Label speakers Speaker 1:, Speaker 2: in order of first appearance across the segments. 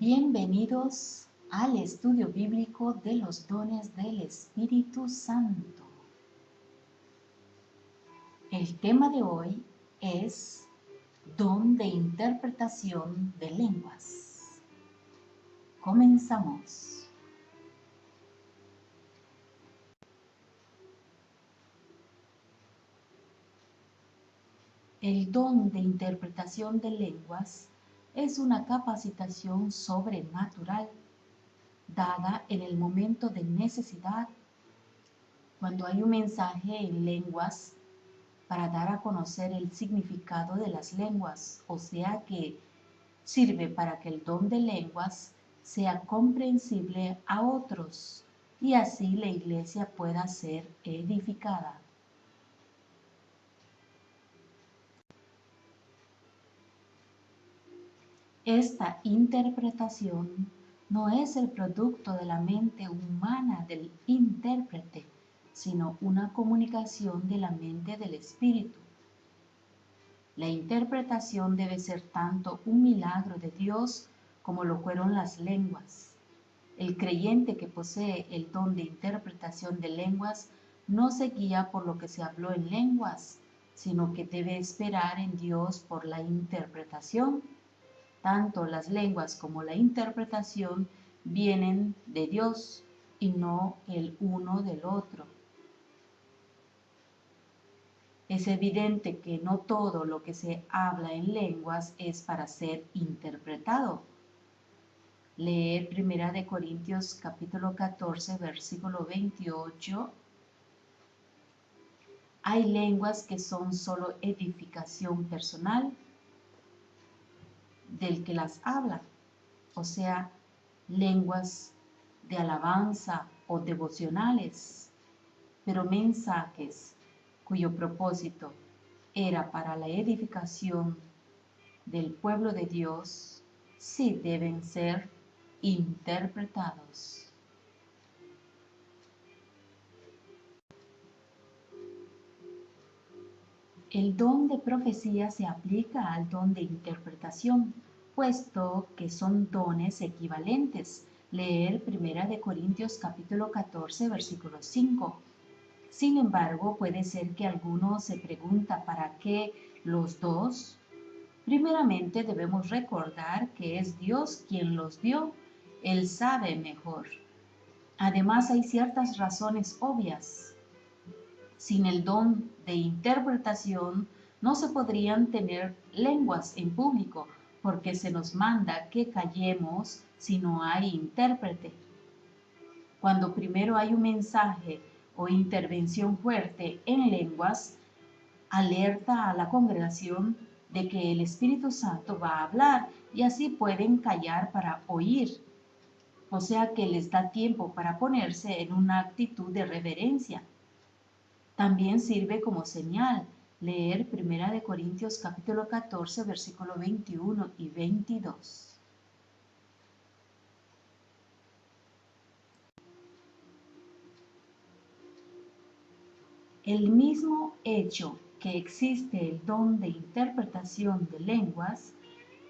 Speaker 1: Bienvenidos al estudio bíblico de los dones del Espíritu Santo. El tema de hoy es don de interpretación de lenguas. Comenzamos. El don de interpretación de lenguas es una capacitación sobrenatural dada en el momento de necesidad, cuando hay un mensaje en lenguas para dar a conocer el significado de las lenguas, o sea que sirve para que el don de lenguas sea comprensible a otros y así la iglesia pueda ser edificada. Esta interpretación no es el producto de la mente humana del intérprete, sino una comunicación de la mente del Espíritu. La interpretación debe ser tanto un milagro de Dios como lo fueron las lenguas. El creyente que posee el don de interpretación de lenguas no se guía por lo que se habló en lenguas, sino que debe esperar en Dios por la interpretación. Tanto las lenguas como la interpretación vienen de Dios y no el uno del otro. Es evidente que no todo lo que se habla en lenguas es para ser interpretado. Leer 1 Corintios capítulo 14, versículo 28. Hay lenguas que son solo edificación personal del que las habla, o sea, lenguas de alabanza o devocionales, pero mensajes cuyo propósito era para la edificación del pueblo de Dios, sí deben ser interpretados. El don de profecía se aplica al don de interpretación, puesto que son dones equivalentes. Leer 1 Corintios capítulo 14, versículo 5. Sin embargo, puede ser que alguno se pregunta ¿para qué los dos? Primeramente debemos recordar que es Dios quien los dio. Él sabe mejor. Además, hay ciertas razones obvias. Sin el don de interpretación, no se podrían tener lenguas en público, porque se nos manda que callemos si no hay intérprete. Cuando primero hay un mensaje o intervención fuerte en lenguas, alerta a la congregación de que el Espíritu Santo va a hablar y así pueden callar para oír. O sea que les da tiempo para ponerse en una actitud de reverencia. También sirve como señal leer 1 Corintios capítulo 14, versículo 21 y 22. El mismo hecho que existe el don de interpretación de lenguas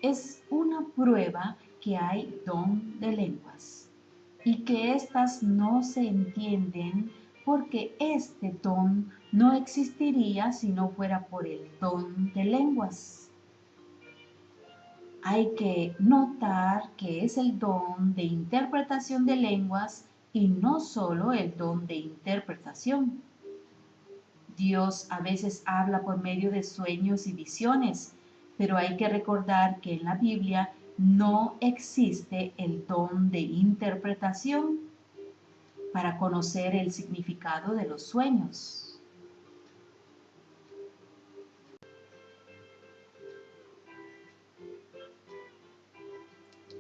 Speaker 1: es una prueba que hay don de lenguas y que éstas no se entienden porque este don no existiría si no fuera por el don de lenguas. Hay que notar que es el don de interpretación de lenguas y no solo el don de interpretación. Dios a veces habla por medio de sueños y visiones, pero hay que recordar que en la Biblia no existe el don de interpretación para conocer el significado de los sueños.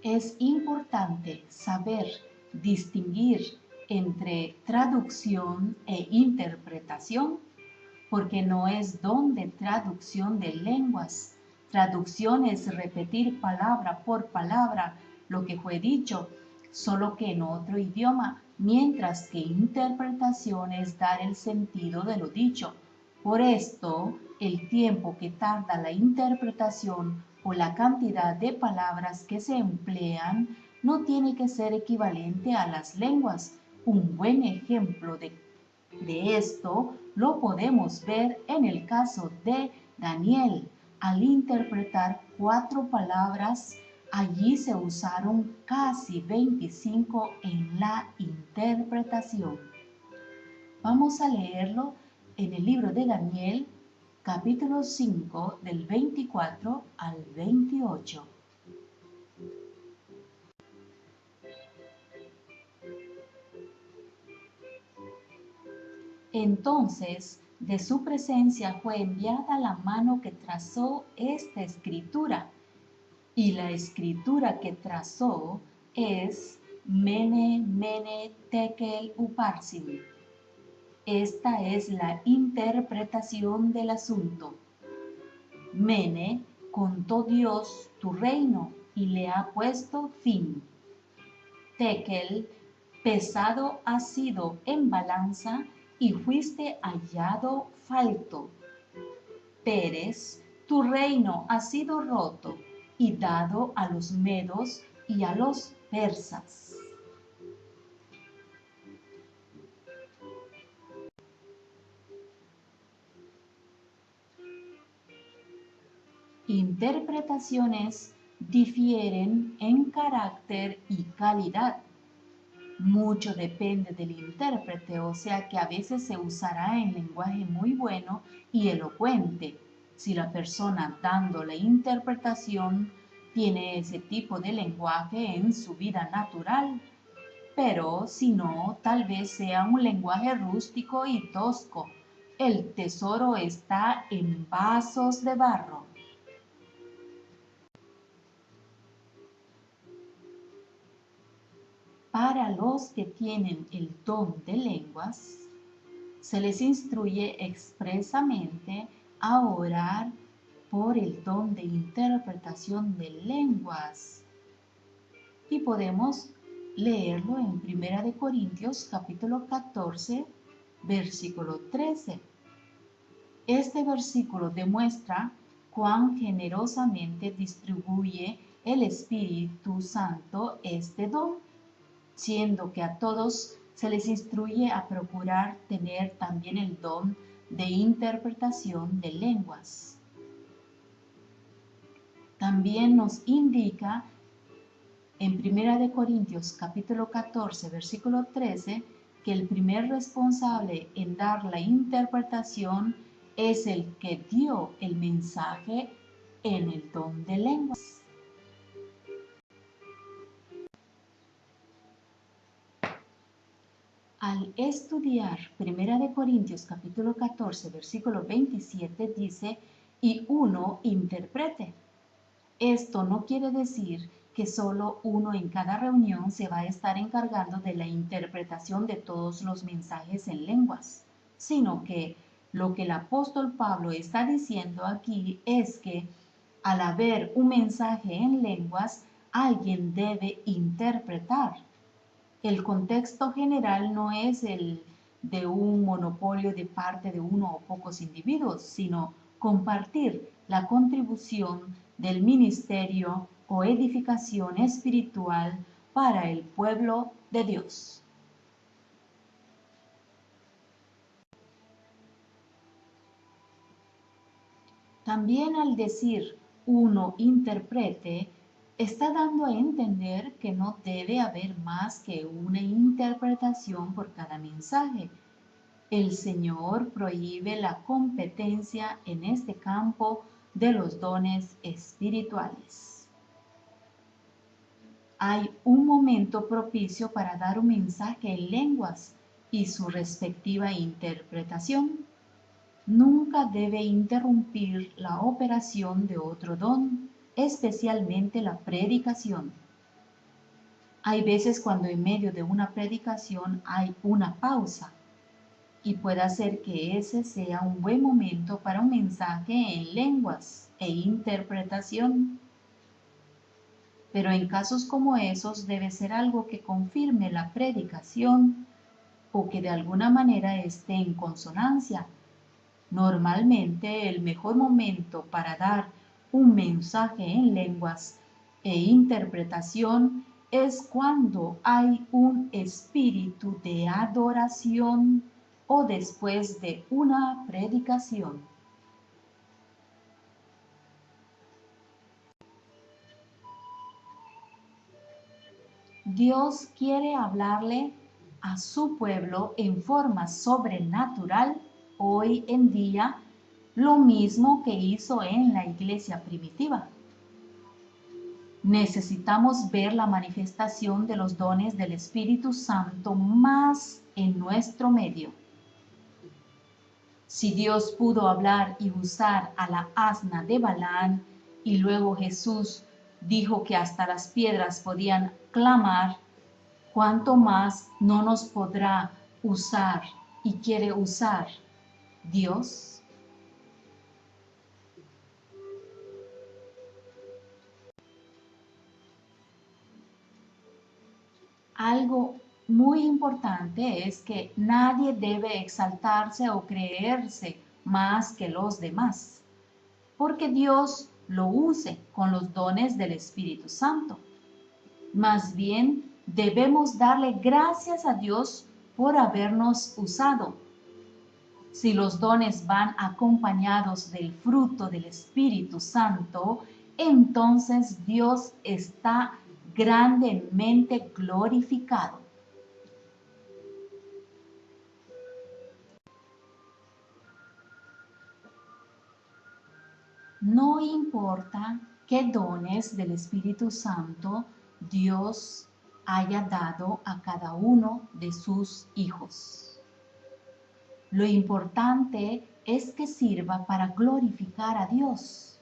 Speaker 1: Es importante saber distinguir entre traducción e interpretación, porque no es don de traducción de lenguas. Traducción es repetir palabra por palabra lo que fue dicho, solo que en otro idioma, mientras que interpretación es dar el sentido de lo dicho. Por esto, el tiempo que tarda la interpretación o la cantidad de palabras que se emplean no tiene que ser equivalente a las lenguas. Un buen ejemplo de esto lo podemos ver en el caso de Daniel. Al interpretar 4 palabras, allí se usaron casi 25 en la interpretación. Vamos a leerlo en el libro de Daniel, capítulo 5, del 24 al 28. Entonces, de su presencia fue enviada la mano que trazó esta escritura, y la escritura que trazó es Mene, Mene, Tekel, Upharsin. Esta es la interpretación del asunto. Mene, contó Dios tu reino y le ha puesto fin. Tekel, pesado has sido en balanza y fuiste hallado falto. Peres, tu reino ha sido roto y dado a los medos y a los persas. Interpretaciones difieren en carácter y calidad. Mucho depende del intérprete, o sea que a veces se usará en lenguaje muy bueno y elocuente, si la persona dando la interpretación tiene ese tipo de lenguaje en su vida natural, pero si no, tal vez sea un lenguaje rústico y tosco. El tesoro está en vasos de barro. Para los que tienen el don de lenguas, se les instruye expresamente a orar por el don de interpretación de lenguas. Y podemos leerlo en 1 Corintios capítulo 14, versículo 13. Este versículo demuestra cuán generosamente distribuye el Espíritu Santo este don, siendo que a todos se les instruye a procurar tener también el don de interpretación de lenguas. También nos indica en 1 Corintios capítulo 14, versículo 13, que el primer responsable en dar la interpretación es el que dio el mensaje en el don de lenguas. Al estudiar 1 Corintios capítulo 14, versículo 27 dice, y uno interprete. Esto no quiere decir que solo uno en cada reunión se va a estar encargando de la interpretación de todos los mensajes en lenguas, sino que lo que el apóstol Pablo está diciendo aquí es que al haber un mensaje en lenguas, alguien debe interpretar. El contexto general no es el de un monopolio de parte de uno o pocos individuos, sino compartir la contribución del ministerio o edificación espiritual para el pueblo de Dios. También al decir uno interprete, está dando a entender que no debe haber más que una interpretación por cada mensaje. El Señor prohíbe la competencia en este campo de los dones espirituales. Hay un momento propicio para dar un mensaje en lenguas y su respectiva interpretación. Nunca debe interrumpir la operación de otro don, especialmente la predicación. Hay veces cuando en medio de una predicación hay una pausa y puede ser que ese sea un buen momento para un mensaje en lenguas e interpretación. Pero en casos como esos debe ser algo que confirme la predicación o que de alguna manera esté en consonancia. Normalmente el mejor momento para dar un mensaje en lenguas e interpretación es cuando hay un espíritu de adoración o después de una predicación. Dios quiere hablarle a su pueblo en forma sobrenatural hoy en día, lo mismo que hizo en la iglesia primitiva. Necesitamos ver la manifestación de los dones del Espíritu Santo más en nuestro medio. Si Dios pudo hablar y usar a la asna de Balaán y luego Jesús dijo que hasta las piedras podían clamar, ¿cuánto más no nos podrá usar y quiere usar Dios? Algo muy importante es que nadie debe exaltarse o creerse más que los demás, porque Dios lo use con los dones del Espíritu Santo. Más bien, debemos darle gracias a Dios por habernos usado. Si los dones van acompañados del fruto del Espíritu Santo, entonces Dios está grandemente glorificado. No importa qué dones del Espíritu Santo Dios haya dado a cada uno de sus hijos. Lo importante es que sirva para glorificar a Dios.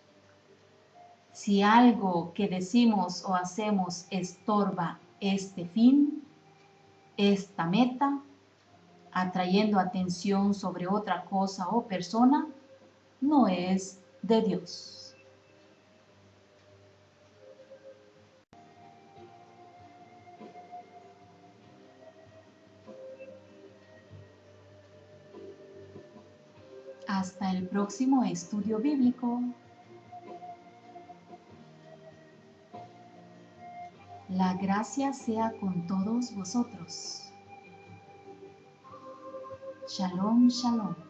Speaker 1: Si algo que decimos o hacemos estorba este fin, esta meta, atrayendo atención sobre otra cosa o persona, no es de Dios. Hasta el próximo estudio bíblico. La gracia sea con todos vosotros. Shalom, shalom.